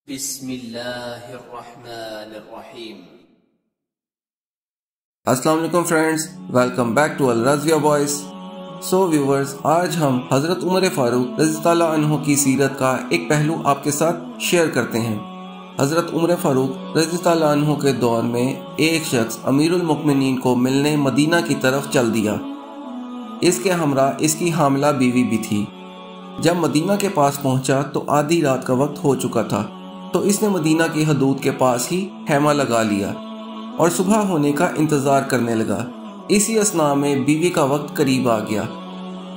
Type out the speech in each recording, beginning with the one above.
बिस्मिल्लाहिर्रहमानिर्रहीम। अस्सलाम वालेकुम friends, welcome back to Al Razia voice. So viewers, आज हम हज़रत उमर फारूक रज़ी अल्लाह अन्हु की सीरत का एक पहलू आपके साथ शेयर करते हैं। हज़रत उमर फारूक रज़ी अल्लाह अन्हु के दौर में एक शख्स अमीरुल मुमिनीन को मिलने मदीना की तरफ चल दिया। इसके हमरा इसकी हामिला बीवी भी थी। जब मदीना के पास पहुंचा तो आधी रात का वक्त हो चुका था, तो इसने मदीना की हदूद के पास ही हैमा लगा लिया और सुबह होने का इंतज़ार करने लगा। इसी असना में बीवी का वक्त करीब आ गया।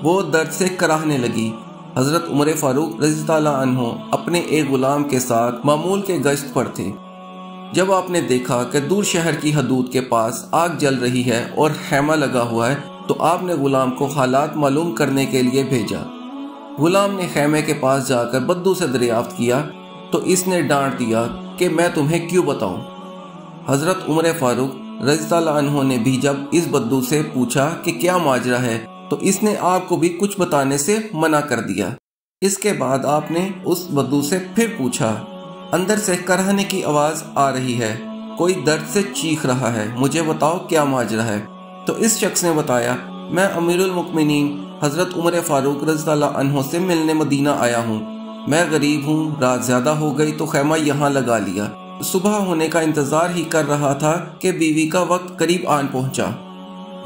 वो दर्द से कराहने लगी। हज़रत उमर फारूक रज़ी अल्लाह अन्हु अपने एक गुलाम के साथ मामूल के गश्त पर थे। जब आपने देखा कि दूर शहर की हदूद के पास आग जल रही है और हैमा लगा हुआ है, तो आपने गुलाम को हालात मालूम करने के लिए भेजा। गुलाम ने खैमे के पास जाकर बद्दू से दरियाफ्त किया तो इसने डांट दिया कि मैं तुम्हें क्यों बताऊं। हज़रत उमर फारूक रज़ी अल्लाह अन्हु ने भी जब इस बद्दू से पूछा कि क्या माजरा है, तो इसने आपको भी कुछ बताने से मना कर दिया। इसके बाद आपने उस बद्दू से फिर पूछा, अंदर से कराहने की आवाज़ आ रही है, कोई दर्द से चीख रहा है, मुझे बताओ क्या माजरा है। तो इस शख्स ने बताया, मैं अमीरुल मुमिनीन हज़रत उमर फारूक रज़ी अल्लाह अन्हु से मिलने मदीना आया हूँ। मैं गरीब हूँ, रात ज़्यादा हो गई तो खैमा यहाँ लगा लिया। सुबह होने का इंतज़ार ही कर रहा था कि बीवी का वक्त करीब आन पहुँचा।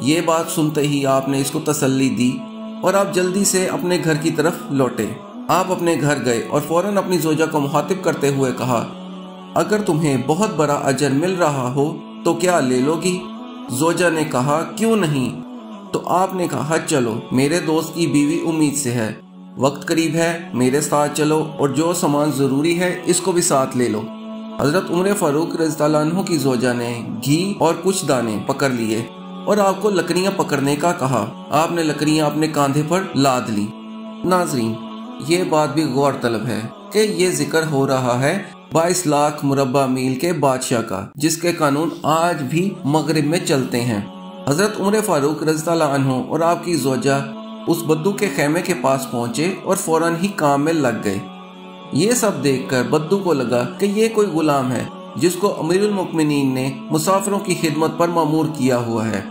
ये बात सुनते ही आपने इसको तसल्ली दी और आप जल्दी से अपने घर की तरफ लौटे। आप अपने घर गए और फ़ौरन अपनी ज़ौजा को मुखातिब करते हुए कहा, अगर तुम्हें बहुत बड़ा अजर मिल रहा हो तो क्या ले लोगी? ज़ौजा ने कहा, क्यों नहीं। तो आपने कहा, चलो, मेरे दोस्त की बीवी उम्मीद से है, वक्त करीब है, मेरे साथ चलो और जो सामान ज़रूरी है इसको भी साथ ले लो। हज़रत उमर फारूक रज़ी अल्लाह अन्हु की ज़ौजा ने घी और कुछ दाने पकड़ लिए और आपको लकड़ियाँ पकड़ने का कहा। आपने लकड़ियाँ अपने कांधे पर लाद ली। नाज़रीन, ये बात भी गौरतलब है कि ये जिक्र हो रहा है 22 लाख मुरब्बा मील के बादशाह का, जिसके कानून आज भी मगरिब में चलते हैं। हज़रत उमर फारूक रज़ी अल्लाह अन्हु और आपकी ज़ौजा उस बद्दू के खैमे के पास पहुंचे और फौरन ही काम में लग गए। ये सब देखकर बद्दू को लगा कि ये कोई गुलाम है जिसको अमीरुल मुमिनीन ने मुसाफिरों की खिदमत पर मामूर किया हुआ है।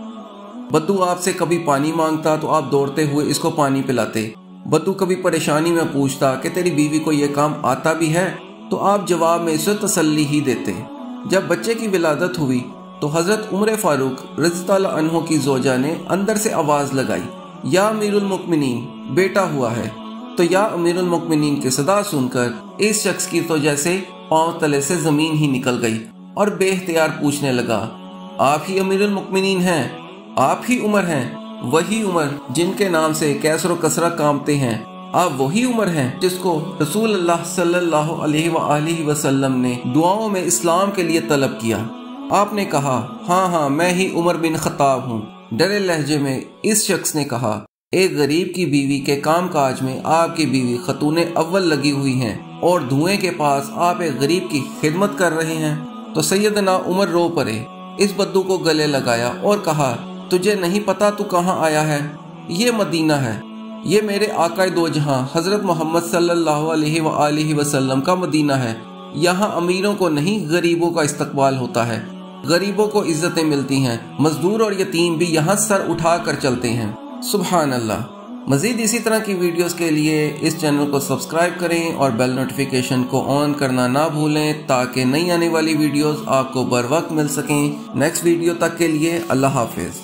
बद्दू आपसे कभी पानी मांगता तो आप दौड़ते हुए इसको पानी पिलाते। बद्दू कभी परेशानी में पूछता कि तेरी बीवी को ये काम आता भी है, तो आप जवाब में इसे तसल्ली ही देते। जब बच्चे की विलादत हुई तो हज़रत उमर फारूक रज़ी अल्लाह अन्हु की ज़ौजा ने अंदर से आवाज़ लगाई, या अमीरुल मुमिनीन, बेटा हुआ है। तो या अमीरुल मुमिनीन की सदा सुनकर इस शख्स की तो जैसे पांव तले से जमीन ही निकल गई और बेख्तियार पूछने लगा, आप ही अमीरुल मुमिनीन हैं? आप ही उमर हैं? वही उमर जिनके नाम से कैसर व कसरा कांपते हैं? आप वही उमर हैं जिसको रसूल अल्लाह सल्लल्लाहु अलैहि वसल्लम ने दुआओं में इस्लाम के लिए तलब किया? आपने कहा, हाँ हाँ, मैं ही उमर बिन खत्ताब हूँ। डरे लहजे में इस शख्स ने कहा, एक गरीब की बीवी के काम काज में आपकी बीवी खतूने अव्वल लगी हुई हैं और धुएं के पास आप एक गरीब की खिदमत कर रहे हैं। तो सैयदना उमर रो पड़े, इस बद्दू को गले लगाया और कहा, तुझे नहीं पता तू कहाँ आया है? ये मदीना है, ये मेरे आका दो जहां हजरत मोहम्मद सल्लल्लाहु अलैहि वसल्लम का मदीना है। यहाँ अमीरों को नहीं, गरीबों का इस्तकबाल होता है, गरीबों को इज्जतें मिलती हैं, मजदूर और यतीम भी यहाँ सर उठा कर चलते हैं। सुभान अल्लाह। मज़ीद इसी तरह की वीडियोस के लिए इस चैनल को सब्सक्राइब करें और बेल नोटिफिकेशन को ऑन करना ना भूलें, ताकि नई आने वाली वीडियोस आपको बर वक्त मिल सकें। नेक्स्ट वीडियो तक के लिए अल्लाह हाफिज़।